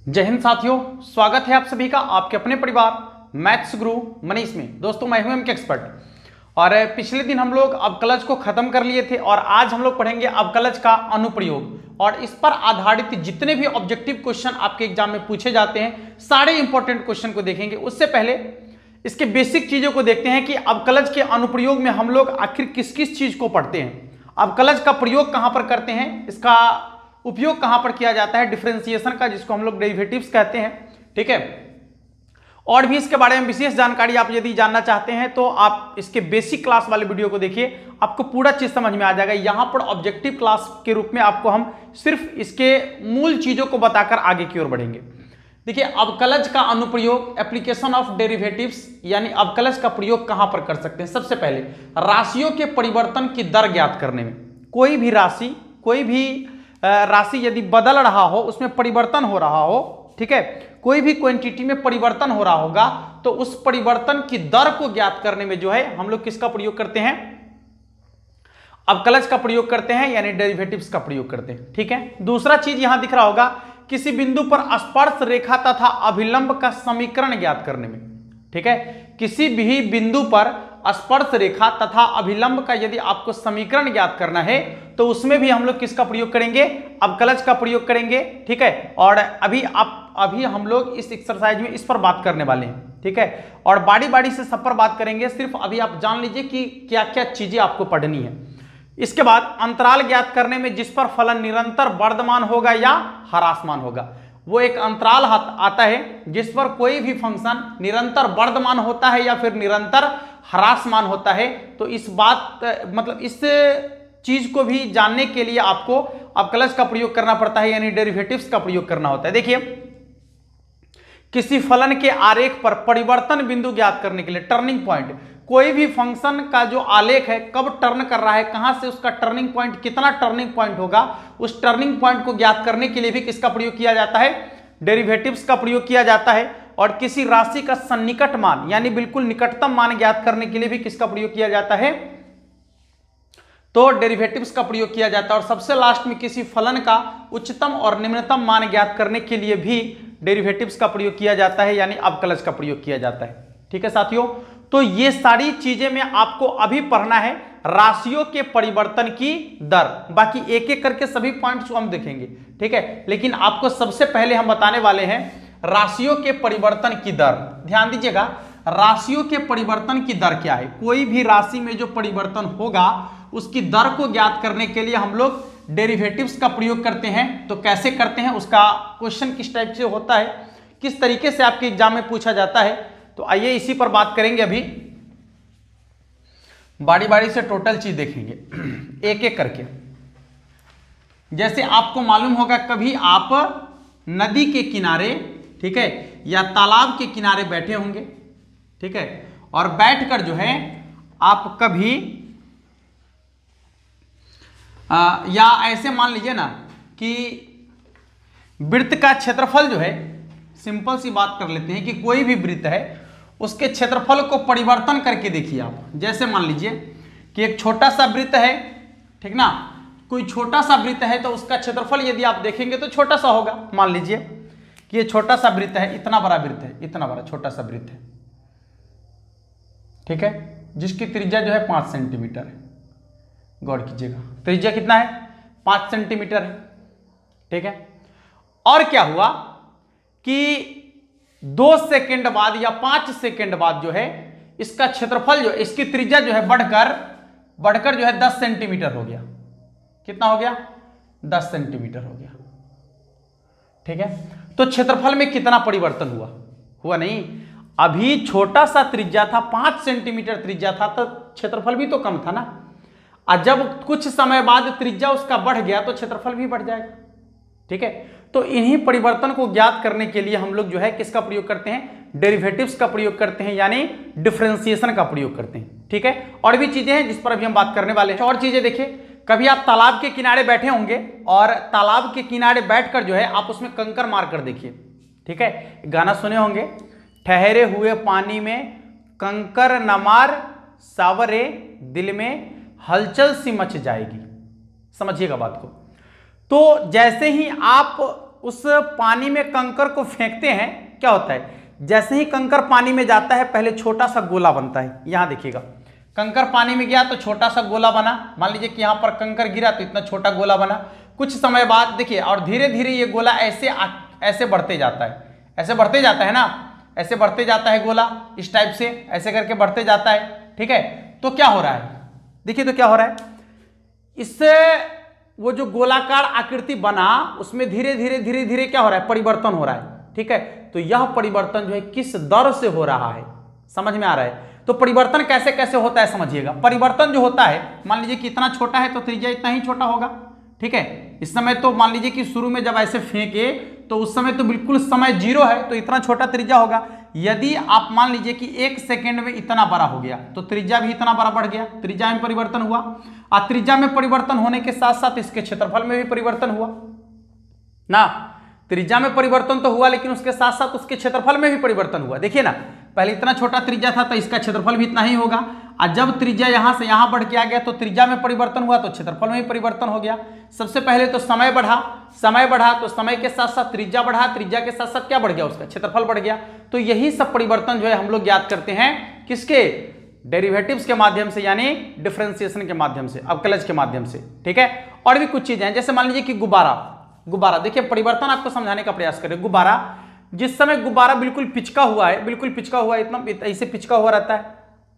जय हिंद साथियों, स्वागत है आप सभी का आपके अपने परिवार मैथ्स गुरु मनीष में। दोस्तों मैं हूं एमके एक्सपर्ट और पिछले दिन हम लोग अवकलज को खत्म कर लिए थे और आज हम लोग पढ़ेंगे अवकलज का अनुप्रयोग और इस पर आधारित जितने भी ऑब्जेक्टिव क्वेश्चन आपके एग्जाम में पूछे जाते हैं सारे इंपॉर्टेंट क्वेश्चन को देखेंगे। उससे पहले इसके बेसिक चीजों को देखते हैं कि अवकलज के अनुप्रयोग में हम लोग आखिर किस किस चीज को पढ़ते हैं, अवकलज का प्रयोग कहां पर करते हैं, इसका उपयोग कहां पर किया जाता है, डिफरेंशिएशन का जिसको हम लोग डेरिवेटिव्स कहते हैं। ठीक है, और भी इसके बारे में विशेष जानकारी आप यदि जानना चाहते हैं तो आप इसके बेसिक क्लास वाले वीडियो को देखिए, आपको पूरा चीज समझ में आ जाएगा। यहां पर ऑब्जेक्टिव क्लास के रूप में आपको हम सिर्फ इसके मूल चीजों को बताकर आगे की ओर बढ़ेंगे। देखिए, अवकलज का अनुप्रयोग, एप्लीकेशन ऑफ डेरिवेटिव्स, यानी अवकलज का प्रयोग कहां पर कर सकते हैं। सबसे पहले राशियों के परिवर्तन की दर ज्ञात करने में। कोई भी राशि यदि बदल रहा हो, उसमें परिवर्तन हो रहा हो, ठीक है, कोई भी क्वांटिटी में परिवर्तन हो रहा होगा तो उस परिवर्तन की दर को ज्ञात करने में जो है हम लोग किसका प्रयोग करते हैं, अवकलज का प्रयोग करते हैं, यानी डेरिवेटिव्स का प्रयोग करते हैं। ठीक है, दूसरा चीज यहां दिख रहा होगा, किसी बिंदु पर स्पर्श रेखा तथा अभिलंब का समीकरण ज्ञात करने में। ठीक है, किसी भी बिंदु पर स्पर्श रेखा तथा अभिलंब का यदि आपको समीकरण ज्ञात करना है तो उसमें भी हम लोग किसका प्रयोग करेंगे, अवकलज का प्रयोग करेंगे। ठीक है, और अभी हम लोग इस एक्सरसाइज में इस पर बात करने वाले हैं। ठीक है, और बारी बारी से सब पर बात करेंगे, सिर्फ अभी आप जान लीजिए कि क्या क्या चीजें आपको पढ़नी है। इसके बाद अंतराल ज्ञात करने में जिस पर फलन निरंतर वर्धमान होगा या ह्रासमान होगा, वो एक अंतराल आता है जिस पर कोई भी फंक्शन निरंतर वर्धमान होता है या फिर निरंतर ह्रासमान होता है। तो इस चीज को भी जानने के लिए आपको अवकलज का प्रयोग करना पड़ता है, यानी डेरिवेटिव्स का प्रयोग करना होता है। देखिए, किसी फलन के आरेख पर परिवर्तन बिंदु ज्ञात करने के लिए, टर्निंग पॉइंट, कोई भी फंक्शन का जो आलेख है कब टर्न कर रहा है, कहां से उसका टर्निंग पॉइंट, कितना टर्निंग पॉइंट होगा, उस टर्निंग पॉइंट को ज्ञात करने के लिए भी किसका प्रयोग किया जाता है, डेरिवेटिव्स का प्रयोग किया जाता है। और किसी राशि का सन्निकट मान, यानी बिल्कुल निकटतम मान ज्ञात करने के लिए भी किसका प्रयोग किया जाता है, तो डेरिवेटिव्स का प्रयोग किया जाता है। और सबसे लास्ट में किसी फलन का उच्चतम और निम्नतम मान ज्ञात करने के लिए भी डेरिवेटिव्स का प्रयोग किया जाता है, यानी अवकलज का प्रयोग किया जाता है। ठीक है साथियों, तो ये सारी चीजें में आपको अभी पढ़ना है, राशियों के परिवर्तन की दर। बाकी एक एक करके सभी पॉइंट्स को हम देखेंगे। ठीक है, लेकिन आपको सबसे पहले हम बताने वाले हैं राशियों के परिवर्तन की दर। ध्यान दीजिएगा, राशियों के परिवर्तन की दर क्या है। कोई भी राशि में जो परिवर्तन होगा उसकी दर को ज्ञात करने के लिए हम लोग डेरिवेटिव्स का प्रयोग करते हैं। तो कैसे करते हैं, उसका क्वेश्चन किस टाइप से होता है, किस तरीके से आपके एग्जाम में पूछा जाता है, तो आइए इसी पर बात करेंगे। अभी बारी बारी से टोटल चीज देखेंगे एक एक करके। जैसे आपको मालूम होगा, कभी आप नदी के किनारे, ठीक है, या तालाब के किनारे बैठे होंगे, ठीक है, और बैठकर जो है आप कभी या ऐसे मान लीजिए ना कि वृत्त का क्षेत्रफल जो है, सिंपल सी बात कर लेते हैं कि कोई भी वृत्त है उसके क्षेत्रफल को परिवर्तन करके देखिए आप। जैसे मान लीजिए कि एक छोटा सा वृत्त है, ठीक ना, कोई छोटा सा वृत्त है तो उसका क्षेत्रफल यदि आप देखेंगे तो छोटा सा होगा। मान लीजिए कि ये छोटा सा वृत्त है, इतना बड़ा वृत्त है, इतना बड़ा छोटा सा वृत्त है, ठीक है, जिसकी त्रिज्या जो है 5 सेंटीमीटर है। गौर कीजिएगा, त्रिज्या कितना है, 5 सेंटीमीटर है। ठीक है, और क्या हुआ कि 2 सेकेंड बाद या 5 सेकेंड बाद जो है इसका क्षेत्रफल जो, इसकी त्रिज्या जो है बढ़कर जो है 10 सेंटीमीटर हो गया। कितना हो गया, 10 सेंटीमीटर हो गया। ठीक है, तो क्षेत्रफल में कितना परिवर्तन हुआ नहीं। अभी छोटा सा त्रिज्या था, 5 सेंटीमीटर त्रिज्या था, तो क्षेत्रफल भी तो कम था ना। और जब कुछ समय बाद त्रिज्या उसका बढ़ गया तो क्षेत्रफल भी बढ़ जाएगा। ठीक है, तो इन्हीं परिवर्तन को ज्ञात करने के लिए हम लोग जो है किसका प्रयोग करते हैं, डेरिवेटिव्स का प्रयोग करते हैं, यानी डिफरेंशिएशन का प्रयोग करते हैं। ठीक है, और भी चीजें हैं जिस पर अभी हम बात करने वाले हैं। और चीजें देखिए, कभी आप तालाब के किनारे बैठे होंगे और तालाब के किनारे बैठकर जो है आप उसमें कंकर मार कर देखिए। ठीक है, गाना सुने होंगे, ठहरे हुए पानी में कंकर न मार, सावरे दिल में हलचल सी मच जाएगी। समझिएगा बात को। तो जैसे ही आप उस पानी में कंकर को फेंकते हैं, क्या होता है, जैसे ही कंकर पानी में जाता है पहले छोटा सा गोला बनता है। यहां देखिएगा, कंकर पानी में गया तो छोटा सा गोला बना, मान लीजिए कि यहां पर कंकर गिरा तो इतना छोटा गोला बना। कुछ समय बाद देखिए, और धीरे धीरे ये गोला ऐसे बढ़ते जाता है, ऐसे बढ़ते जाता है ना, ऐसे बढ़ते जाता है गोला, इस टाइप से ऐसे करके बढ़ते जाता है। ठीक है, तो क्या हो रहा है, देखिए तो क्या हो रहा है, इससे वो जो गोलाकार आकृति बना उसमें धीरे धीरे धीरे धीरे क्या हो रहा है, परिवर्तन हो रहा है। ठीक है, तो यह परिवर्तन जो है किस दर से हो रहा है, समझ में आ रहा है। तो परिवर्तन कैसे कैसे होता है समझिएगा। परिवर्तन जो होता है, मान लीजिए कि इतना छोटा है तो त्रिज्या इतना ही छोटा होगा। ठीक है, इस समय तो मान लीजिए कि शुरू में जब ऐसे फेंके तो उस समय तो बिल्कुल समय 0 है, तो इतना छोटा त्रिज्या होगा। यदि आप मान लीजिए कि 1 सेकेंड में इतना बड़ा हो गया तो त्रिज्या भी इतना बड़ा बढ़ गया, त्रिज्या में परिवर्तन हुआ। और त्रिज्या में परिवर्तन होने के साथ साथ इसके क्षेत्रफल में भी परिवर्तन हुआ ना। त्रिज्या में परिवर्तन तो हुआ, लेकिन उसके साथ साथ उसके क्षेत्रफल में भी परिवर्तन हुआ। देखिए ना, पहले इतना छोटा त्रिज्या था तो इसका क्षेत्रफल भी इतना ही होगा, और जब त्रिज्या यहां से यहां बढ़ के आ गया तो त्रिज्या में परिवर्तन हुआ तो क्षेत्रफल में भी परिवर्तन हो गया। सबसे पहले तो समय बढ़ा, समय बढ़ा तो समय के साथ साथ त्रिज्या बढ़ा, त्रिज्या के साथ साथ क्या बढ़ गया, उसका क्षेत्रफल बढ़ गया। तो यही सब परिवर्तन जो है हम लोग ज्ञात करते हैं किसके, डेरिवेटिव्स के माध्यम से, यानी डिफरेंशिएशन के माध्यम से, अवकलज के माध्यम से। ठीक है, और भी कुछ चीजें हैं, जैसे मान लीजिए कि गुब्बारा, देखिए परिवर्तन आपको समझाने का प्रयास करें। गुब्बारा, जिस समय गुब्बारा बिल्कुल पिचका हुआ है, बिल्कुल पिचका हुआ है, इतना ऐसे पिचका हुआ रहता है।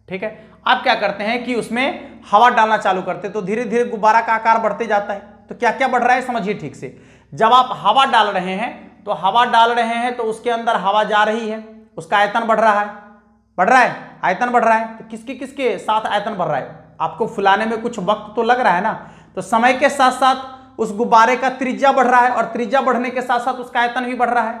ठीक है, आप क्या करते हैं कि उसमें हवा डालना चालू करते हैं तो धीरे धीरे गुब्बारा का आकार बढ़ते जाता है। तो क्या क्या बढ़ रहा है समझिए ठीक से। जब आप हवा डाल रहे हैं तो हवा डाल रहे हैं तो उसके अंदर हवा जा रही है, उसका आयतन बढ़ रहा है, आयतन बढ़ रहा है। तो किसके किसके साथ आयतन बढ़ रहा है, आपको फुलाने में कुछ वक्त तो लग रहा है ना। तो समय के साथ साथ उस गुब्बारे का त्रिज्या बढ़ रहा है, और त्रिज्या बढ़ने के साथ साथ उसका आयतन भी बढ़ रहा है।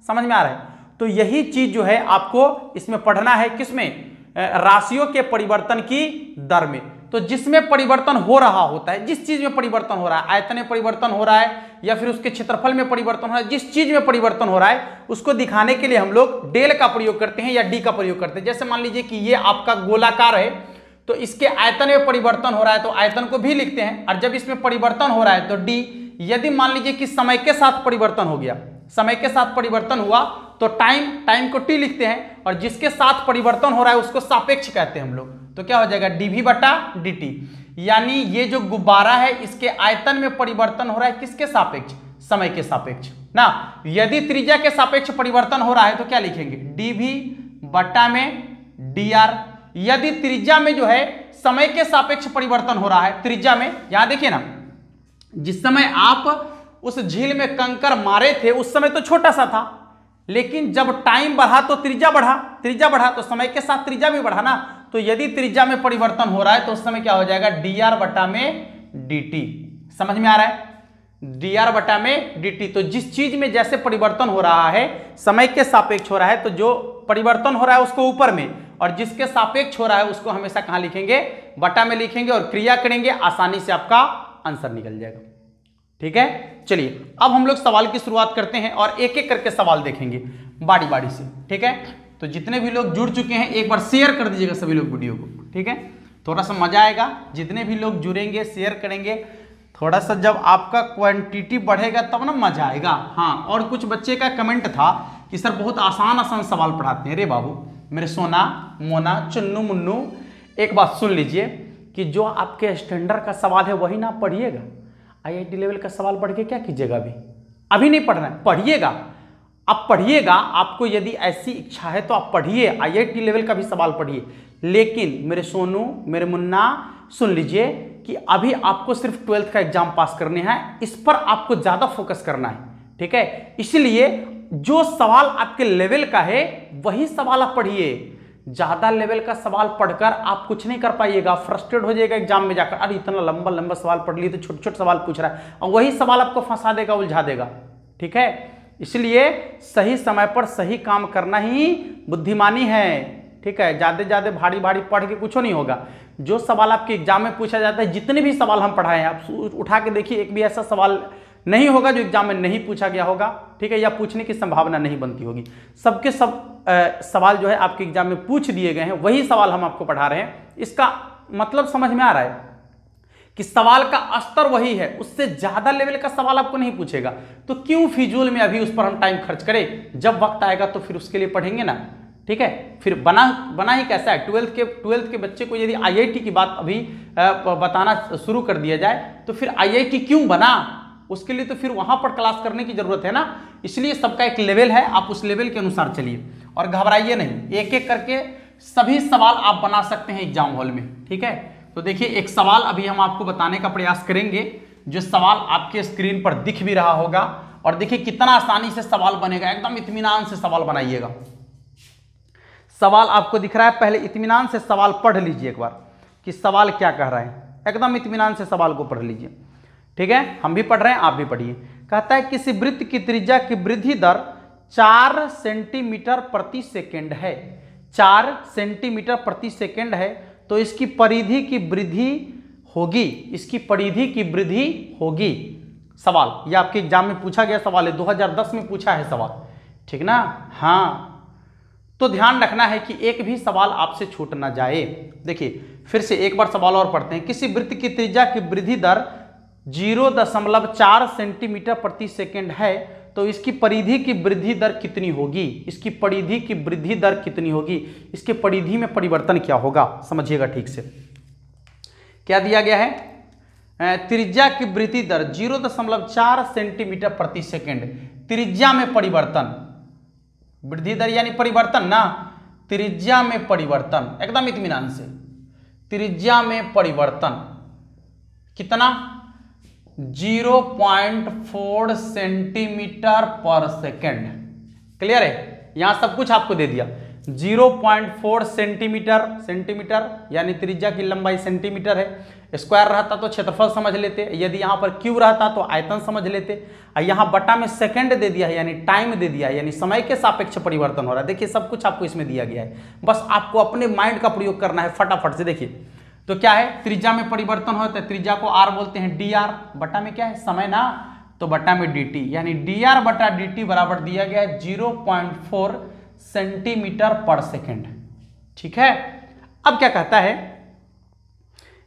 समझ में आ रहा है। तो यही चीज जो है आपको इसमें पढ़ना है, किसमें, राशियों के परिवर्तन की दर में। तो जिसमें परिवर्तन हो रहा होता है, जिस चीज में परिवर्तन हो रहा है, आयतन में परिवर्तन हो रहा है या फिर उसके क्षेत्रफल में परिवर्तन हो रहा है, जिस चीज में परिवर्तन हो रहा है उसको दिखाने के लिए हम लोग डेल का प्रयोग करते हैं या डी का प्रयोग करते हैं। जैसे मान लीजिए कि ये आपका गोलाकार है तो इसके आयतन में परिवर्तन हो रहा है तो आयतन को भी लिखते हैं, और जब इसमें परिवर्तन हो रहा है तो डी। यदि मान लीजिए कि समय के साथ परिवर्तन हो गया, समय के साथ परिवर्तन हुआ तो टाइम को टी लिखते हैं, और जिसके साथ परिवर्तन हो रहा है उसको सापेक्ष कहते हैं हम लोग। तो क्या हो जाएगा, डीवी बटा dt। यानी ये जो गुब्बारा है इसके आयतन में परिवर्तन हो रहा है किसके सापेक्ष, समय के सापेक्ष ना। यदि त्रिज्या के सापेक्ष परिवर्तन हो रहा है तो क्या लिखेंगे, डीवी बटा में dr। यदि त्रिज्या में जो है समय के सापेक्ष परिवर्तन हो रहा है, त्रिज्या में, यहां देखिए ना, जिस समय आप उस झील में कंकर मारे थे उस समय तो छोटा सा था, लेकिन जब टाइम बढ़ा तो त्रिज्या बढ़ा तो समय के साथ त्रिज्या भी बढ़ा ना। तो यदि त्रिज्या में परिवर्तन हो रहा है तो उस समय क्या हो जाएगा, dr बटा में dt। समझ में आ रहा है, dr बटा में dt। तो जिस चीज में जैसे परिवर्तन हो रहा है समय के सापेक्ष हो रहा है, तो जो परिवर्तन हो रहा है उसको ऊपर में, और जिसके सापेक्ष हो रहा है उसको हमेशा कहां लिखेंगे, बटा में लिखेंगे, और क्रिया करेंगे, आसानी से आपका आंसर निकल जाएगा। ठीक है, चलिए अब हम लोग सवाल की शुरुआत करते हैं और एक एक करके सवाल देखेंगे बारी बारी से। ठीक है, तो जितने भी लोग जुड़ चुके हैं एक बार शेयर कर दीजिएगा सभी लोग वीडियो को। ठीक है, थोड़ा सा मजा आएगा, जितने भी लोग जुड़ेंगे शेयर करेंगे, थोड़ा सा जब आपका क्वांटिटी बढ़ेगा तब ना मजा आएगा। हाँ, और कुछ बच्चे का कमेंट था कि सर बहुत आसान सवाल पढ़ाते हैं। अरे बाबू, मेरे सोना मोना चुन्नू मुन्नू, एक बात सुन लीजिए कि जो आपके स्टैंडर्ड का सवाल है वही ना पढ़िएगा। IIT लेवल का सवाल पढ़ के क्या कीजिएगा, अभी नहीं पढ़ना है, पढ़िएगा। आप पढ़िएगा, आपको यदि ऐसी इच्छा है तो आप पढ़िए, IIT लेवल का भी सवाल पढ़िए। लेकिन मेरे सोनू मेरे मुन्ना सुन लीजिए कि अभी आपको सिर्फ 12th का एग्जाम पास करने हैं, इस पर आपको ज्यादा फोकस करना है। ठीक है, इसलिए जो सवाल आपके लेवल का है वही सवाल आप पढ़िए। ज्यादा लेवल का सवाल पढ़कर आप कुछ नहीं कर पाइएगा, फ्रस्ट्रेट हो जाएगा एग्जाम में जाकर, अरे इतना लंबा लंबा सवाल पढ़ लिए तो छोटे छोटे सवाल पूछ रहा है, और वही सवाल आपको फंसा देगा, उलझा देगा। ठीक है, इसलिए सही समय पर सही काम करना ही बुद्धिमानी है। ठीक है, ज्यादा भारी भारी पढ़ के कुछ नहीं होगा। जो सवाल आपके एग्जाम में पूछा जाता है, जितने भी सवाल हम पढ़ाए हैं आप उठा के देखिए, एक भी ऐसा सवाल नहीं होगा जो एग्जाम में नहीं पूछा गया होगा। ठीक है, या पूछने की संभावना नहीं बनती होगी। सबके सब सवाल जो है आपके एग्जाम में पूछ दिए गए हैं, वही सवाल हम आपको पढ़ा रहे हैं। इसका मतलब समझ में आ रहा है कि सवाल का स्तर वही है, उससे ज्यादा लेवल का सवाल आपको नहीं पूछेगा, तो क्यों फिजूल में अभी उस पर हम टाइम खर्च करें, जब वक्त आएगा तो फिर उसके लिए पढ़ेंगे ना। ठीक है, फिर बना ही कैसा है, ट्वेल्थ के बच्चे को यदि आईआईटी की बात अभी बताना शुरू कर दिया जाए तो फिर आईआईटी क्यों बना, उसके लिए तो फिर वहां पर क्लास करने की जरूरत है ना। इसलिए सबका एक लेवल है, आप उस लेवल के अनुसार चलिए और घबराइए नहीं, एक एक करके सभी सवाल आप बना सकते हैं एग्जाम हॉल में। ठीक है, तो देखिए एक सवाल अभी हम आपको बताने का प्रयास करेंगे, जो सवाल आपके स्क्रीन पर दिख भी रहा होगा, और देखिए कितना आसानी से सवाल बनेगा, एकदम इत्मीनान से सवाल बनाइएगा। सवाल आपको दिख रहा है, पहले इत्मीनान से सवाल पढ़ लीजिए एक बार कि सवाल क्या कह रहा है, एकदम इत्मीनान से सवाल को पढ़ लीजिए। ठीक है, हम भी पढ़ रहे हैं, आप भी पढ़िए। कहता है किसी वृत्त की त्रिज्या की वृद्धि दर 4 सेंटीमीटर प्रति सेकेंड है, 4 सेंटीमीटर प्रति सेकेंड है, तो इसकी परिधि की वृद्धि होगी, इसकी परिधि की वृद्धि होगी। सवाल ये आपके एग्जाम में पूछा गया सवाल है, 2010 में पूछा है सवाल, ठीक ना। हाँ, तो ध्यान रखना है कि एक भी सवाल आपसे छूट ना जाए। देखिए फिर से एक बार सवाल और पढ़ते हैं। किसी वृत्त की त्रिज्या की वृद्धि दर 0.4 सेंटीमीटर प्रति सेकेंड है, तो इसकी परिधि की वृद्धि दर कितनी होगी, इसकी परिधि की वृद्धि दर कितनी होगी, इसके परिधि में परिवर्तन क्या होगा, समझिएगा ठीक से। क्या दिया गया है, त्रिज्या की वृद्धि दर 0.4 सेंटीमीटर प्रति सेकेंड, त्रिज्या में परिवर्तन, वृद्धि दर यानी परिवर्तन ना, त्रिज्या में परिवर्तन, एकदम इत्मीनान से, त्रिज्या में परिवर्तन कितना, 0.4 सेंटीमीटर पर सेकेंड। क्लियर है, यहां सब कुछ आपको दे दिया। 0.4 सेंटीमीटर यानी त्रिज्या की लंबाई सेंटीमीटर है, स्क्वायर रहता तो क्षेत्रफल समझ लेते, यदि यहां पर क्यूब रहता तो आयतन समझ लेते, यहां बटा में सेकंड दे दिया है यानी टाइम दे दिया है, यानी समय के सापेक्ष परिवर्तन हो रहा है। देखिए सब कुछ आपको इसमें दिया गया है, बस आपको अपने माइंड का प्रयोग करना है फटाफट से। देखिए तो क्या है, त्रिज्या में परिवर्तन होता है, त्रिज्या को आर बोलते हैं, डी आर, बटा में क्या है समय ना, तो बटा में डी टी, यानी डी आर बटा डी टी बराबर दिया गया है 0.4 सेंटीमीटर पर सेकेंड। ठीक है, अब क्या कहता है,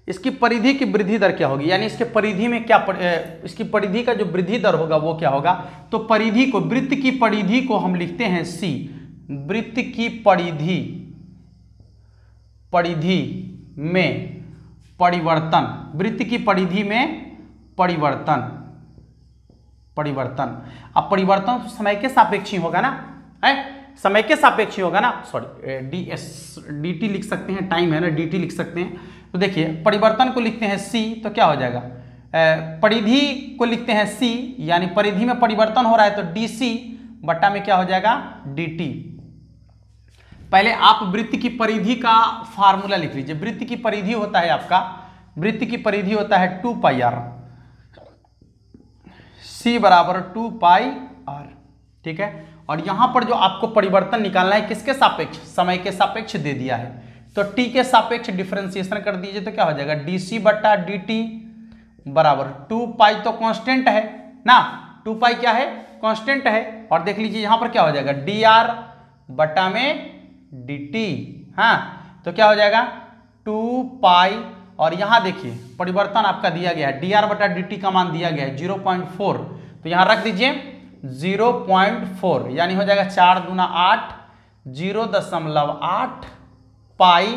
इसकी परिधि की वृद्धि दर क्या होगी, यानी इसके परिधि में क्या इसकी परिधि का जो वृद्धि दर होगा वो क्या होगा। तो परिधि को, वृत्त की परिधि को हम लिखते हैं सी, वृत्त की परिधि, परिधि में परिवर्तन, वृत्त की परिधि में परिवर्तन, परिवर्तन। अब परिवर्तन तो समय के सापेक्षी होगा ना, है समय के सापेक्षी होगा ना, सॉरी डी टी लिख सकते हैं, टाइम है ना, डी टी लिख सकते हैं। तो देखिए परिवर्तन को लिखते हैं सी, तो क्या हो जाएगा, परिधि को लिखते हैं सी, यानी परिधि में परिवर्तन हो रहा है तो डी सी बटा में क्या हो जाएगा डी टी। पहले आप वृत्त की परिधि का फार्मूला लिख लीजिए। वृत्त की परिधि होता है आपका, वृत्त की परिधि होता है 2 पाई आर, सी बराबर 2 पाई आर। ठीक है, और यहां पर जो आपको परिवर्तन निकालना है किसके सापेक्ष, समय के सापेक्ष दे दिया है, तो टी के सापेक्ष डिफरेंशिएशन कर दीजिए तो क्या हो जाएगा, डी सी बटा डी टी बराबर 2 पाई, तो कांस्टेंट है ना, 2 पाई क्या है, कांस्टेंट है। और देख लीजिए यहां पर क्या हो जाएगा, डी आर बटा में डी टी, हाँ तो क्या हो जाएगा 2 पाई, और यहां देखिए परिवर्तन आपका दिया गया है, डी आर बटा डी टी का मान दिया गया है 0.4, तो यहां रख दीजिए 0.4, यानी हो जाएगा 4 दूना 8, 0.8 पाई,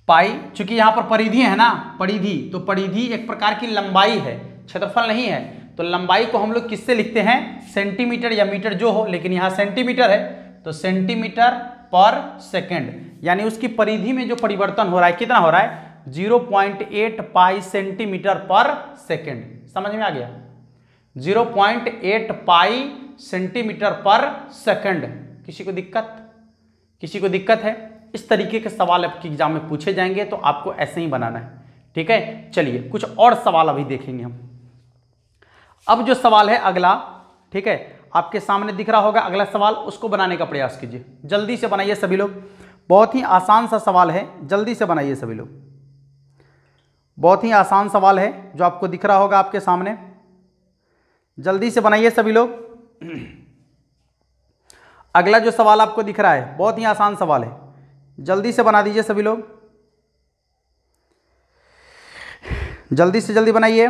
पाई चूंकि यहां पर परिधि है ना, परिधि, तो परिधि एक प्रकार की लंबाई है, क्षेत्रफल नहीं है, तो लंबाई को हम लोग किससे लिखते हैं, सेंटीमीटर या मीटर जो हो, लेकिन यहां सेंटीमीटर है तो सेंटीमीटर पर सेकेंड, यानी उसकी परिधि में जो परिवर्तन हो रहा है कितना हो रहा है 0.8 पाई सेंटीमीटर पर सेकेंड। समझ में आ गया, 0.8 पाई सेंटीमीटर पर सेकेंड। किसी को दिक्कत, किसी को दिक्कत है, इस तरीके के सवाल आपके एग्जाम में पूछे जाएंगे तो आपको ऐसे ही बनाना है। ठीक है, चलिए कुछ और सवाल अभी देखेंगे हम। अब जो सवाल है अगला, ठीक है आपके सामने दिख रहा होगा अगला सवाल, उसको बनाने का प्रयास कीजिए, जल्दी से बनाइए सभी लोग, बहुत ही आसान सा सवाल है, जल्दी से बनाइए सभी लोग, बहुत ही आसान सवाल है जो आपको दिख रहा होगा आपके सामने, जल्दी से बनाइए सभी लोग। अगला जो सवाल आपको दिख रहा है बहुत ही आसान सवाल है, जल्दी से बना दीजिए सभी लोग। जल्दी से जल्दी बनाइए,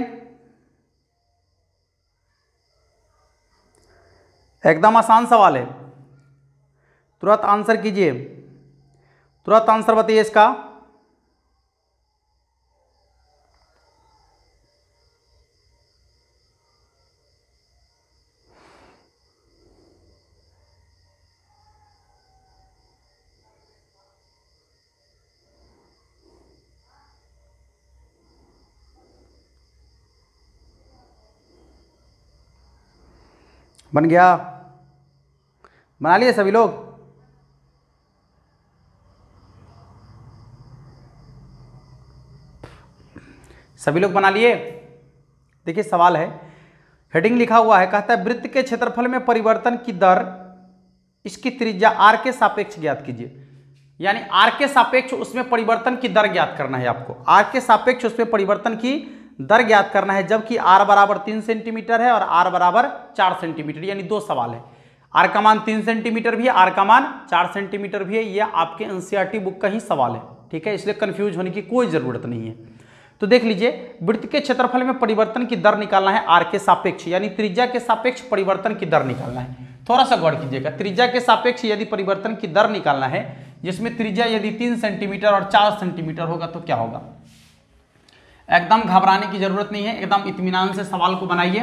एकदम आसान सवाल है, तुरंत आंसर कीजिए, तुरंत आंसर बताइए इसका। बन गया? बना लिए सभी लोग? सभी लोग बना लिए? देखिए सवाल है, हेडिंग लिखा हुआ है, कहता है वृत्त के क्षेत्रफल में परिवर्तन की दर इसकी त्रिज्या r के सापेक्ष ज्ञात कीजिए। यानी r के सापेक्ष उसमें परिवर्तन की दर ज्ञात करना है आपको, r के सापेक्ष उसमें परिवर्तन की दर ज्ञात करना है, जबकि r बराबर 3 सेंटीमीटर है और r बराबर 4 सेंटीमीटर, यानी दो सवाल है। r का मान 3 सेंटीमीटर भी है, r का मान 4 सेंटीमीटर भी है, ये आपके एनसीईआरटी बुक का ही सवाल है, ठीक है, इसलिए कंफ्यूज होने की कोई जरूरत नहीं है। तो देख लीजिए, वृत्त के क्षेत्रफल में परिवर्तन की दर निकालना है r के सापेक्ष, यानी त्रिज्या के सापेक्ष परिवर्तन की दर निकालना है। थोड़ा सा गौर कीजिएगा, त्रिज्या के सापेक्ष यदि परिवर्तन की दर निकालना है, जिसमें त्रिज्या यदि 3 सेंटीमीटर और 4 सेंटीमीटर होगा तो क्या होगा। एकदम घबराने की जरूरत नहीं है, एकदम इत्मीनान से सवाल को बनाइए।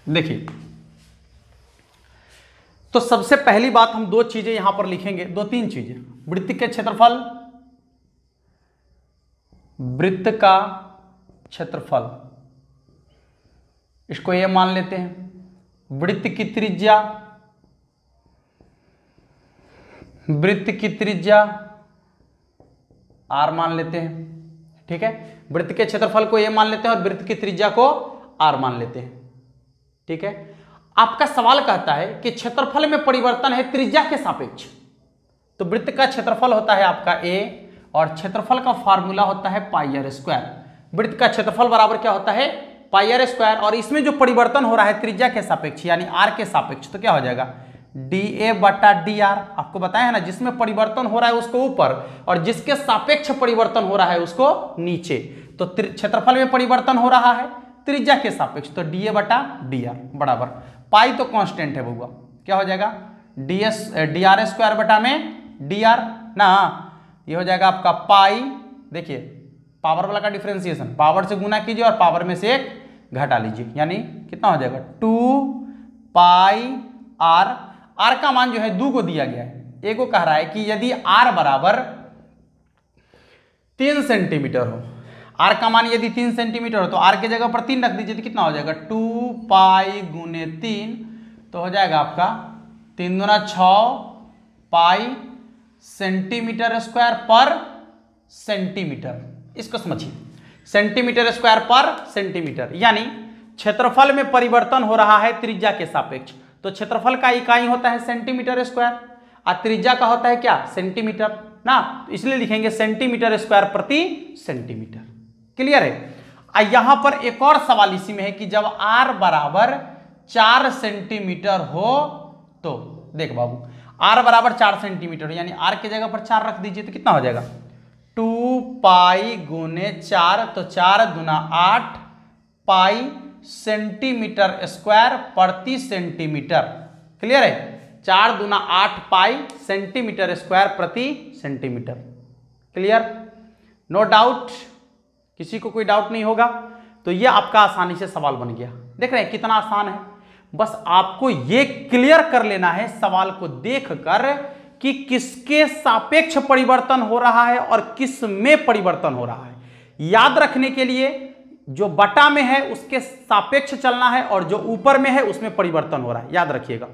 देखिए, तो सबसे पहली बात हम दो चीजें यहां पर लिखेंगे, दो तीन चीजें, वृत्त के क्षेत्रफल, वृत्त का क्षेत्रफल, इसको ये मान लेते हैं, वृत्त की त्रिज्या, वृत्त की त्रिज्या r मान लेते हैं, ठीक है, वृत्त के क्षेत्रफल को ये मान लेते हैं और वृत्त की त्रिज्या को r मान लेते हैं, ठीक है। आपका सवाल कहता है कि क्षेत्रफल में परिवर्तन है त्रिज्या के सापेक्ष, तो वृत्त का क्षेत्रफल होता है आपका a और क्षेत्रफल का फार्मूला होता है पाई आर स्क्वायर। वृत्त का क्षेत्रफल बराबर क्या होता है, पाई आर स्क्वायर, और इसमें जो परिवर्तन हो रहा है त्रिज्या के सापेक्ष यानी r के सापेक्ष, तो क्या हो जाएगा dA बटा dr। आपको बताया है ना, जिसमें परिवर्तन हो रहा है उसको ऊपर और जिसके सापेक्ष परिवर्तन हो रहा है उसको नीचे। तो क्षेत्रफल में परिवर्तन हो रहा है त्रिज्या के सापेक्ष, तो dA बटा dr बराबर, पाई तो कांस्टेंट है बउआ, क्या हो जाएगा dr स्क्वायर बटा में dr ना, ये हो जाएगा आपका पाई, देखिए पावर वाला का डिफरेंशिएशन, पावर से गुना कीजिए और पावर में से एक घटा लीजिए, यानी कितना हो जाएगा 2 पाई r। r का मान जो है 2 को दिया गया है, एक को कह रहा है कि यदि r बराबर 3 सेंटीमीटर हो, r का मान यदि 3 सेंटीमीटर हो तो r के जगह पर 3 रख दीजिए, तो कितना हो जाएगा 2 पाई गुने 3, तो हो जाएगा आपका 3 दूना 6 पाई सेंटीमीटर स्क्वायर पर सेंटीमीटर। इसको समझिए, सेंटीमीटर स्क्वायर पर सेंटीमीटर, यानी क्षेत्रफल में परिवर्तन हो रहा है त्रिज्या के सापेक्ष, तो क्षेत्रफल का इकाई होता है सेंटीमीटर स्क्वायर और त्रिज्या का होता है क्या सेंटीमीटर ना, तो इसलिए लिखेंगे सेंटीमीटर स्क्वायर प्रति सेंटीमीटर। क्लियर है। यहां पर एक और सवाल इसी में है कि जब r बराबर 4 सेंटीमीटर हो तो, देख बाबू r बराबर 4 सेंटीमीटर यानी r की जगह पर 4 रख दीजिए, तो कितना हो जाएगा 2 पाई गुने 4, तो 4 दूना 8 पाई सेंटीमीटर स्क्वायर प्रति सेंटीमीटर। क्लियर है, 4 दूना 8 पाई सेंटीमीटर स्क्वायर प्रति सेंटीमीटर। क्लियर, नो डाउट, किसी को कोई डाउट नहीं होगा। तो ये आपका आसानी से सवाल बन गया, देख रहे हैं कितना आसान है। बस आपको ये क्लियर कर लेना है सवाल को देखकर कि किसके सापेक्ष परिवर्तन हो रहा है और किस में परिवर्तन हो रहा है। याद रखने के लिए जो बटा में है उसके सापेक्ष चलना है और जो ऊपर में है उसमें परिवर्तन हो रहा है। याद रखिएगा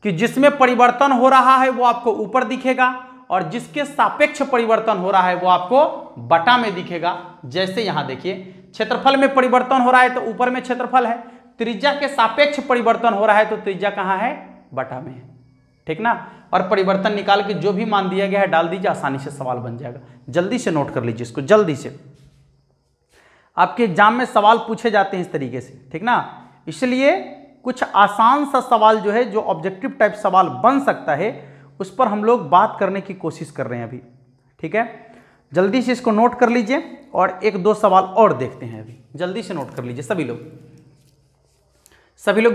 कि जिसमें परिवर्तन हो रहा है वो आपको ऊपर दिखेगा और जिसके सापेक्ष परिवर्तन हो रहा है वो आपको बटा में दिखेगा। जैसे यहां देखिए, क्षेत्रफल में परिवर्तन हो रहा है तो ऊपर में क्षेत्रफल है, त्रिज्या के सापेक्ष परिवर्तन हो रहा है तो त्रिज्या कहां है, बटा में है, ठीक ना। और परिवर्तन निकाल के जो भी मान दिया गया है डाल दीजिए, आसानी से सवाल बन जाएगा। जल्दी से नोट कर लीजिए इसको, जल्दी से। आपके एग्जाम में सवाल पूछे जाते हैं इस तरीके से, ठीक ना, इसलिए कुछ आसान सा सवाल जो है, जो ऑब्जेक्टिव टाइप सवाल बन सकता है, उस पर हम लोग बात करने की कोशिश कर रहे हैं अभी। ठीक है, जल्दी से इसको नोट कर लीजिए और एक दो सवाल और देखते हैं। अभी जल्दी से नोट कर लीजिए सभी लोग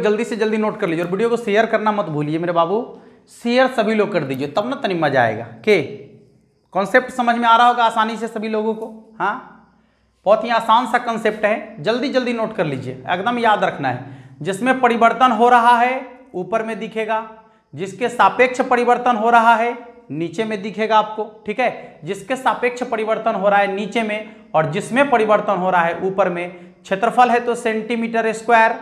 जल्दी से जल्दी नोट कर लीजिए और वीडियो को शेयर करना मत भूलिए मेरे बाबू, शेयर सभी लोग कर दीजिए, तब ना तनी मजा आएगा। के कॉन्सेप्ट समझ में आ रहा होगा आसानी से सभी लोगों को? हाँ, बहुत ही आसान सा कॉन्सेप्ट है, जल्दी जल्दी नोट कर लीजिए, एकदम याद रखना है। जिसमें परिवर्तन हो रहा है ऊपर में दिखेगा, जिसके सापेक्ष परिवर्तन हो रहा है नीचे में दिखेगा आपको, ठीक है। जिसके सापेक्ष परिवर्तन हो रहा है नीचे में और जिसमें परिवर्तन हो रहा है ऊपर में, क्षेत्रफल है तो सेंटीमीटर स्क्वायर,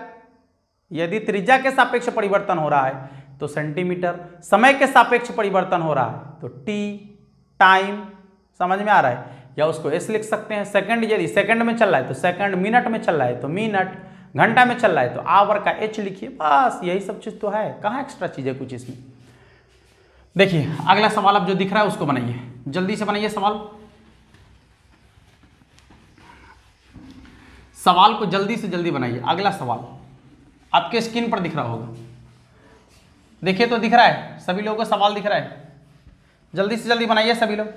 यदि त्रिज्या के सापेक्ष परिवर्तन हो रहा है तो सेंटीमीटर, समय के सापेक्ष परिवर्तन हो रहा है तो टी, टाइम, समझ में आ रहा है? या उसको एस लिख सकते हैं। सेकंड, यदि सेकंड में चल रहा है तो सेकंड, मिनट में चल रहा है तो मिनट, घंटा में चल रहा है तो आवर का एच लिखिए, बस यही सब चीज तो है, कहाँ एक्स्ट्रा चीज है कुछ इसमें। देखिए अगला सवाल अब जो दिख रहा है उसको बनाइए, जल्दी से बनाइए सवाल को जल्दी से जल्दी बनाइए। अगला सवाल आपके स्क्रीन पर दिख रहा होगा, देखिए तो दिख रहा है, सभी लोगों को सवाल दिख रहा है, जल्दी से जल्दी बनाइए सभी लोग।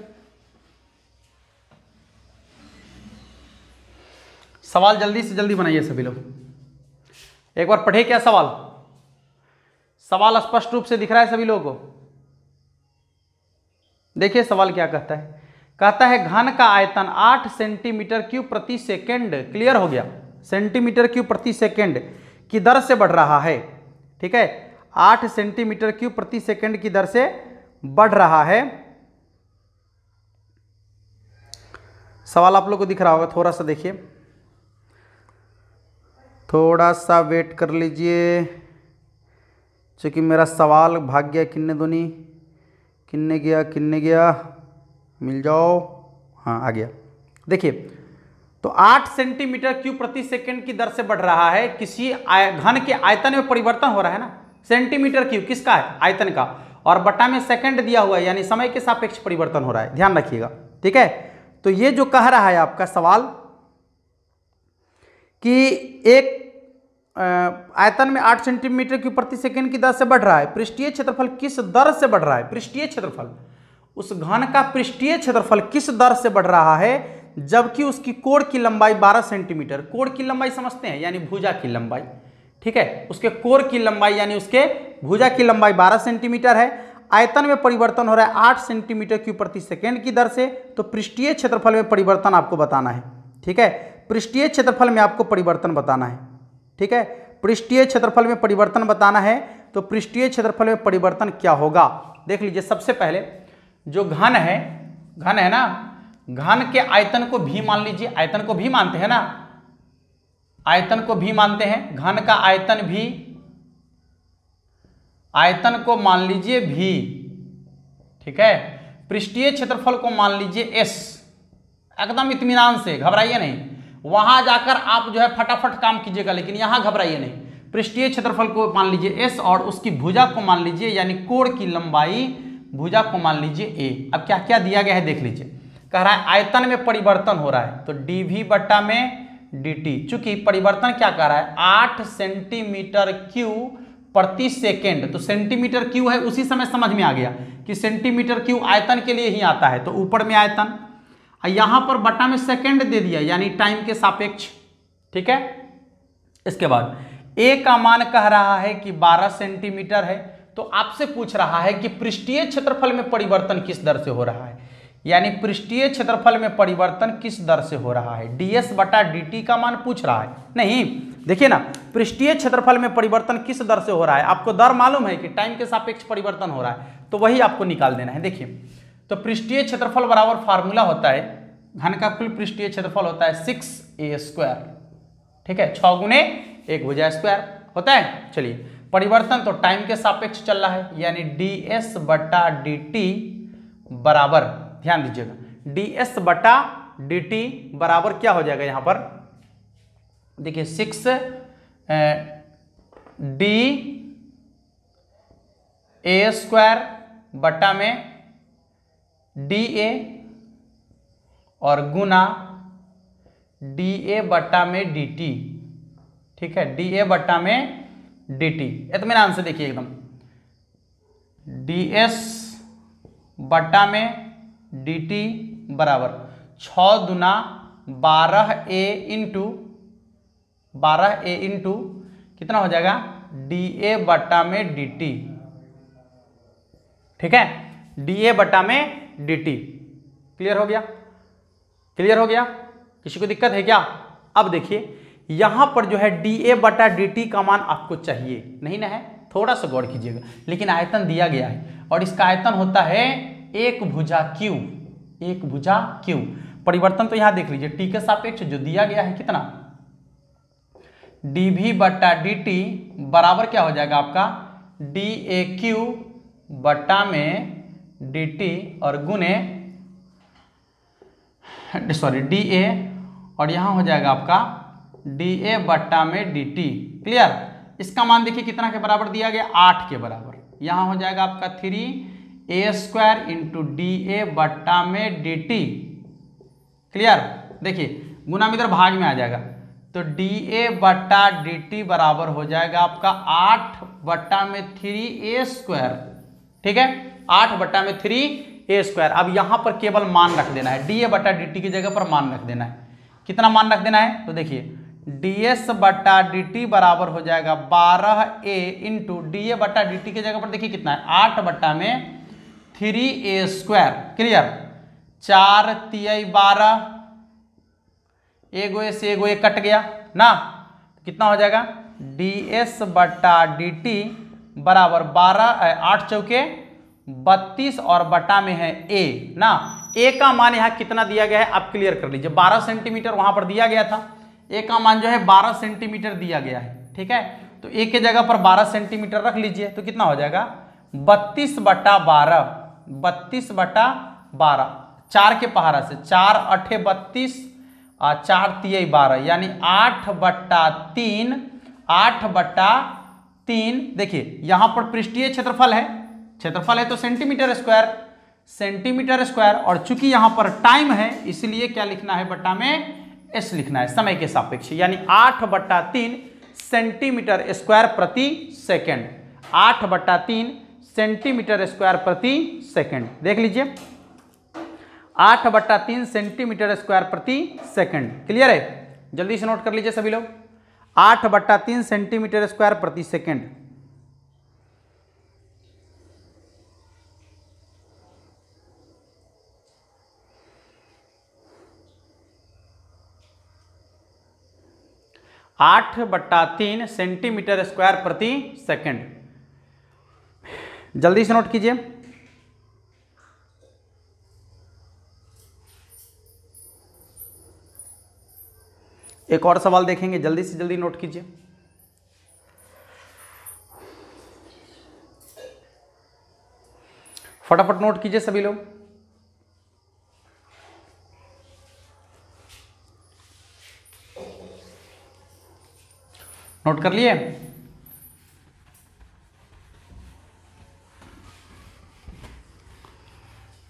सवाल जल्दी से जल्दी बनाइए सभी लोग। एक बार पढ़े क्या सवाल? सवाल स्पष्ट रूप से दिख रहा है सभी लोगों को? देखिए सवाल क्या कहता है, कहता है घन का आयतन 8 सेंटीमीटर क्यूब प्रति सेकंड, क्लियर हो गया, सेंटीमीटर क्यूब प्रति सेकंड की दर से बढ़ रहा है, ठीक है, 8 सेंटीमीटर क्यूब प्रति सेकंड की दर से बढ़ रहा है। सवाल आप लोग को दिख रहा होगा, थोड़ा सा देखिए, थोड़ा सा वेट कर लीजिए, क्योंकि मेरा सवाल भाग गया किन्ने दूनी, किन्ने गया, मिल जाओ, हाँ आ गया। देखिए तो 8 सेंटीमीटर क्यूब प्रति सेकंड की दर से बढ़ रहा है, किसी घन के आयतन में परिवर्तन हो रहा है ना, सेंटीमीटर क्यूब किसका है? आयतन का, और बटा में सेकंड दिया हुआ है, यानी समय के सापेक्ष परिवर्तन हो रहा है, ध्यान रखिएगा, ठीक है। तो ये जो कह रहा है आपका सवाल कि एक आयतन में 8 सेंटीमीटर क्यूब प्रति सेकंड की दर से बढ़ रहा है, पृष्ठीय क्षेत्रफल किस दर से बढ़ रहा है? पृष्ठीय क्षेत्रफल, उस घन का पृष्ठीय क्षेत्रफल किस दर से बढ़ रहा है, जबकि उसकी कोण की लंबाई 12 सेंटीमीटर, कोण की लंबाई समझते हैं, यानी भुजा की लंबाई, ठीक है, उसके कोण की लंबाई यानी उसके भुजा की लंबाई 12 सेंटीमीटर है। आयतन में परिवर्तन हो रहा है 8 सेंटीमीटर क्यूब प्रति सेकंड की दर से, तो पृष्ठीय क्षेत्रफल में परिवर्तन आपको बताना है, ठीक है, पृष्ठीय क्षेत्रफल में आपको परिवर्तन बताना है, ठीक है, पृष्ठीय क्षेत्रफल में परिवर्तन बताना है। तो पृष्ठीय क्षेत्रफल में परिवर्तन क्या होगा, देख लीजिए। सबसे पहले जो घन है ना, घन के आयतन को भी मान लीजिए, आयतन को भी मानते हैं ना, आयतन को भी मानते हैं, घन का आयतन भी, आयतन को मान लीजिए भी, ठीक है। पृष्ठीय क्षेत्रफल को मान लीजिए एस, एकदम इत्मीनान से, घबराइए नहीं, वहां जाकर आप जो है फटाफट काम कीजिएगा, लेकिन यहां घबराइए नहीं। पृष्ठीय क्षेत्रफल को मान लीजिए एस और उसकी भुजा को मान लीजिए, यानी कोण की लंबाई, भुजा को मान लीजिए ए। अब क्या क्या दिया गया है देख लीजिए, कह रहा है आयतन में परिवर्तन हो रहा है तो डीवी बट्टा में dt, चूंकि परिवर्तन क्या कह रहा है 8 सेंटीमीटर क्यूब प्रति सेकेंड, तो सेंटीमीटर क्यूब है, उसी समय समझ में आ गया कि सेंटीमीटर क्यूब आयतन के लिए ही आता है, तो ऊपर में आयतन, यहां पर बटा में सेकंड दे दिया, यानी टाइम के सापेक्ष, ठीक है। इसके बाद ए का मान कह रहा है कि 12 सेंटीमीटर है, तो आपसे पूछ रहा है कि पृष्ठीय क्षेत्रफल में परिवर्तन किस दर से हो रहा है, यानी पृष्ठीय क्षेत्रफल में परिवर्तन किस दर से हो रहा है, ds बटा dt का मान पूछ रहा है। नहीं, देखिए ना, पृष्ठीय क्षेत्रफल में परिवर्तन किस दर से हो रहा है, आपको दर मालूम है कि टाइम के सापेक्ष परिवर्तन हो रहा है, तो वही आपको निकाल देना है। देखिए तो पृष्ठीय क्षेत्रफल बराबर फार्मूला होता है, घन का कुल पृष्ठीय क्षेत्रफल होता है 6a², ठीक है, 6 गुने 1 भुजा स्क्वायर होता है। चलिए परिवर्तन तो टाइम के सापेक्ष चल रहा है, यानी ds बटा dt बराबर, ध्यान दीजिएगा, ds बटा dt बराबर क्या हो जाएगा यहां पर, देखिए 6 da² बटा में da और गुना da बटा में dt, ठीक है, da बटा में dt, इत्मीनान से देखिए एकदम, ds बटा में dt बराबर 6 दूना 12a इंटू कितना हो जाएगा dA बटा में dt। ठीक है, dA बटा में dt। क्लियर हो गया? क्लियर हो गया? किसी को दिक्कत है क्या? अब देखिए यहां पर जो है dA बटा dt का मान आपको चाहिए, नहीं ना है? थोड़ा सा गौर कीजिएगा। लेकिन आयतन दिया गया है और इसका आयतन होता है एक भुजा Q, एक भुजा Q। परिवर्तन तो यहां देख लीजिए, t के सापेक्ष जो दिया गया है कितना, dV बटा dt बराबर क्या हो जाएगा आपका dAQ बटा में dt और गुने dA और यहां हो जाएगा आपका dA बटा में dt। क्लियर? इसका मान देखिए कितना के बराबर दिया गया, 8 के बराबर। यहां हो जाएगा आपका 3a² इंटू dA बटा में dt। क्लियर? देखिए गुना में इधर भाग में आ जाएगा तो dA बटा dt बराबर हो जाएगा आपका 8 बटा में 3a²। ठीक है, 8 बटा में 3a²। अब यहां पर केवल मान रख देना है, dA बटा dt की जगह पर मान रख देना है। कितना मान रख देना है? तो देखिए ds बटा dt बराबर हो जाएगा 12a इंटू dA बटा dt की जगह पर देखिए कितना है 8 बटा में 3a²। क्लियर? 4 तिहाई 12, एगो से एगो एक कट गया ना, कितना हो जाएगा ds बटा dt बराबर 8 चौके 32 और बटा में है a ना। a का मान यहाँ कितना दिया गया है आप क्लियर कर लीजिए, 12 सेंटीमीटर वहां पर दिया गया था। a का मान जो है 12 सेंटीमीटर दिया गया है। ठीक है, तो a के जगह पर 12 सेंटीमीटर रख लीजिए तो कितना हो जाएगा 32 बटा 12, 32 बटा 12, 4 के पहाड़ा से 4 8 32 और 4 तिहाई 12 यानी 8 बटा 3, 8 बटा 3। देखिए यहां पर पृष्ठीय क्षेत्रफल है तो सेंटीमीटर स्क्वायर और चूंकि यहां पर टाइम है इसलिए क्या लिखना है बटा में s लिखना है, समय के सापेक्ष, यानी 8 बटा 3 सेंटीमीटर स्क्वायर प्रति सेकंड, 8 बटा 3 सेंटीमीटर स्क्वायर प्रति सेकंड। देख लीजिए 8 बटा 3 सेंटीमीटर स्क्वायर प्रति सेकंड। क्लियर है? जल्दी से नोट कर लीजिए सभी लोग, 8 बटा 3 सेंटीमीटर स्क्वायर प्रति सेकंड। आठ बटा 3 सेंटीमीटर स्क्वायर प्रति सेकंड। जल्दी से नोट कीजिए। एक और सवाल देखेंगे, जल्दी से जल्दी नोट कीजिए। फटाफट नोट कीजिए सभी लोग। नोट कर लिए?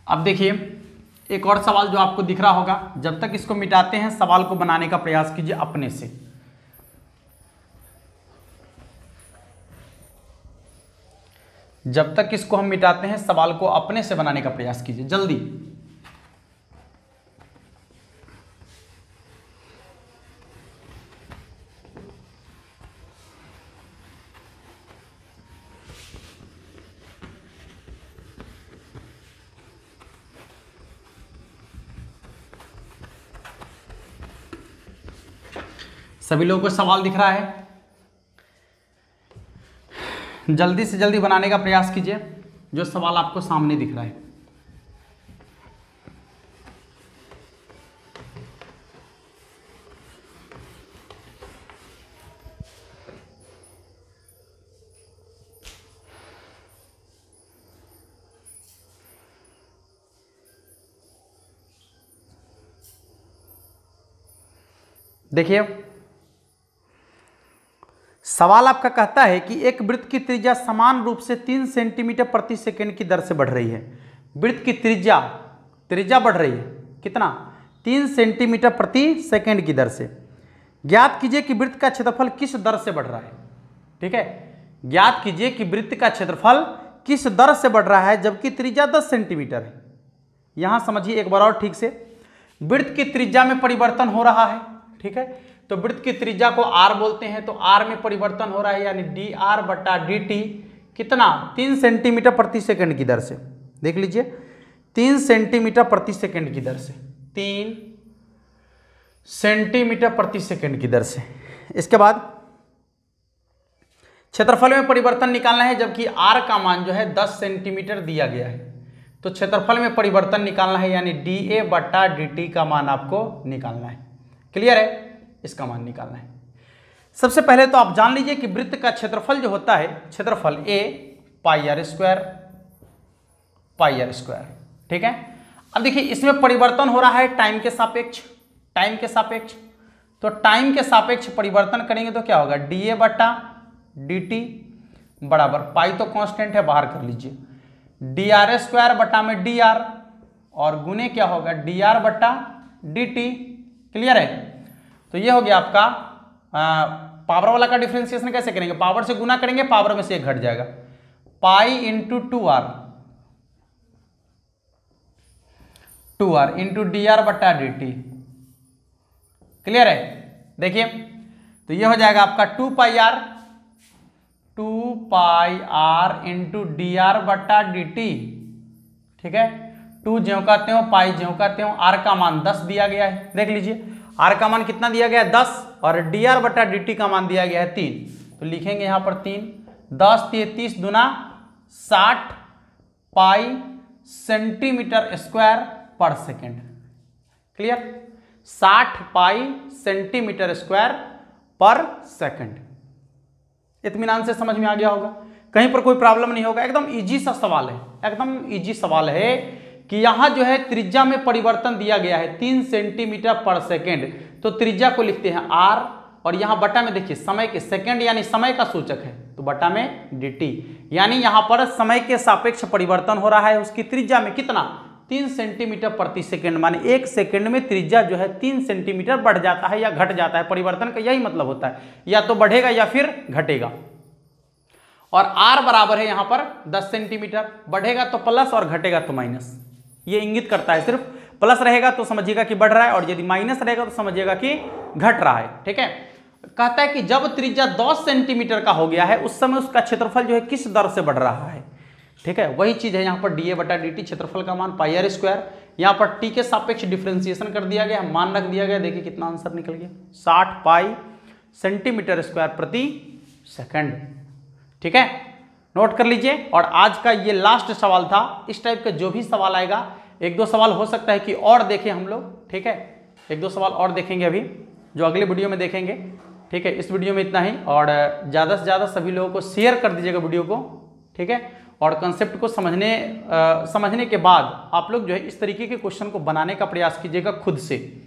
अब देखिए एक और सवाल जो आपको दिख रहा होगा, जब तक इसको मिटाते हैं सवाल को बनाने का प्रयास कीजिए अपने से। जब तक इसको हम मिटाते हैं सवाल को अपने से बनाने का प्रयास कीजिए जल्दी। सभी लोगों को सवाल दिख रहा है? जल्दी से जल्दी बनाने का प्रयास कीजिए जो सवाल आपको सामने दिख रहा है। देखिए सवाल आपका कहता है कि एक वृत्त की त्रिज्या समान रूप से 3 सेंटीमीटर प्रति सेकंड की दर से बढ़ रही है। वृत्त की त्रिज्या बढ़ रही है कितना? 3 सेंटीमीटर प्रति सेकंड की दर से। ज्ञात कीजिए कि वृत्त का क्षेत्रफल किस दर से बढ़ रहा है। ठीक है, ज्ञात कीजिए कि वृत्त का क्षेत्रफल किस दर से बढ़ रहा है जबकि त्रिज्या 10 सेंटीमीटर है। यहां समझिए एक बार और ठीक से, वृत्त की त्रिज्या में परिवर्तन हो रहा है, ठीक है। तो वृत्त की त्रिज्या को r बोलते हैं, तो r में परिवर्तन हो रहा है, यानी dr बटा dt कितना 3 सेंटीमीटर प्रति सेकंड की दर से। देख लीजिए 3 सेंटीमीटर प्रति सेकंड की दर से, 3 सेंटीमीटर प्रति सेकंड की दर से। इसके बाद क्षेत्रफल में परिवर्तन निकालना है, जबकि r का मान जो है 10 सेंटीमीटर दिया गया है, तो क्षेत्रफल में परिवर्तन निकालना है, यानी dA बटा dt का मान आपको निकालना है। क्लियर है, इसका मान निकालना है। सबसे पहले तो आप जान लीजिए कि वृत्त का क्षेत्रफल जो होता है, क्षेत्रफल A पाई r स्क्वायर, ठीक है। अब देखिए इसमें परिवर्तन हो रहा है टाइम के सापेक्ष, तो टाइम के सापेक्ष परिवर्तन करेंगे तो क्या होगा, dA बटा dt बराबर पाई तो कांस्टेंट है, बाहर कर लीजिए, dr स्क्वायर बटा में dr और गुने क्या होगा dr बटा dt। क्लियर है, तो ये हो गया आपका पावर वाला का डिफरेंशिएशन कैसे करेंगे, पावर से गुना करेंगे, पावर में से एक घट जाएगा, pi into 2r into dr बटा dt। क्लियर है, देखिए तो ये हो जाएगा आपका 2 पाई r इंटू dr बटा dt, ठीक है। 2 ज्यों का त्यों, पाई ज्यों का त्यों, r का मान 10 दिया गया है, देख लीजिए r का मान कितना दिया गया है 10 और dr बटा dt का मान दिया गया है 3, तो लिखेंगे यहां पर 3, 10 30 दुना 60 पाई सेंटीमीटर स्क्वायर पर सेकेंड। क्लियर, 60 पाई सेंटीमीटर स्क्वायर पर सेकेंड। इत्मीनान से समझ में आ गया होगा, कहीं पर कोई प्रॉब्लम नहीं होगा, एकदम इजी सा सवाल है, एकदम इजी सवाल है कि यहां जो है त्रिज्या में परिवर्तन दिया गया है 3 सेंटीमीटर पर सेकेंड, तो त्रिज्या को लिखते हैं r और यहां बटा में देखिए समय के, सेकेंड यानी समय का सूचक है, तो बटा में dt, यानी यहां पर समय के सापेक्ष परिवर्तन हो रहा है, उसकी त्रिज्या में कितना 3 सेंटीमीटर प्रति सेकेंड, माने 1 सेकेंड में त्रिज्या जो है 3 सेंटीमीटर बढ़ जाता है या घट जाता है। परिवर्तन का यही मतलब होता है, या तो बढ़ेगा या फिर घटेगा। और r बराबर है यहां पर 10 सेंटीमीटर, बढ़ेगा तो प्लस और घटेगा तो माइनस, ये इंगित करता है, सिर्फ प्लस रहेगा तो समझिएगा कि बढ़ रहा है और यदि माइनस रहेगा तो समझिएगा कि घट रहा है, ठीक है। कहता है कि जब त्रिज्या 10 सेंटीमीटर का हो गया है उस समय उसका क्षेत्रफल जो है किस दर से बढ़ रहा है, ठीक है। वही चीज है यहाँ पर dA बटा dt, क्षेत्रफल का मान पाई r स्क्वायर, यहाँ पर t के सापेक्ष डिफरेंशिएशन कर दिया गया, मान रख दिया गया, देखिए कितना आंसर निकल गया 60 पाई सेंटीमीटर स्क्वायर प्रति सेकंड, ठीक है। नोट कर लीजिए, और आज का ये लास्ट सवाल था। इस टाइप का जो भी सवाल आएगा, 1-2 सवाल हो सकता है कि और देखें हम लोग, ठीक है, 1-2 सवाल और देखेंगे अभी जो अगले वीडियो में देखेंगे, ठीक है। इस वीडियो में इतना ही, और ज़्यादा से ज़्यादा सभी लोगों को शेयर कर दीजिएगा वीडियो को, ठीक है। और कंसेप्ट को समझने के बाद आप लोग जो है इस तरीके के क्वेश्चन को बनाने का प्रयास कीजिएगा खुद से।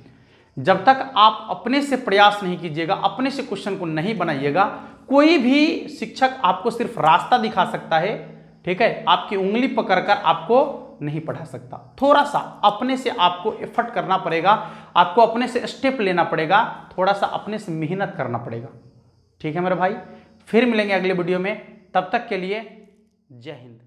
जब तक आप अपने से प्रयास नहीं कीजिएगा, अपने से क्वेश्चन को नहीं बनाइएगा, कोई भी शिक्षक आपको सिर्फ रास्ता दिखा सकता है, ठीक है, आपकी उंगली पकड़कर आपको नहीं पढ़ा सकता। थोड़ा सा अपने से आपको एफर्ट करना पड़ेगा, आपको अपने से स्टेप लेना पड़ेगा, थोड़ा सा अपने से मेहनत करना पड़ेगा, ठीक है मेरे भाई। फिर मिलेंगे अगले वीडियो में, तब तक के लिए जय हिंद।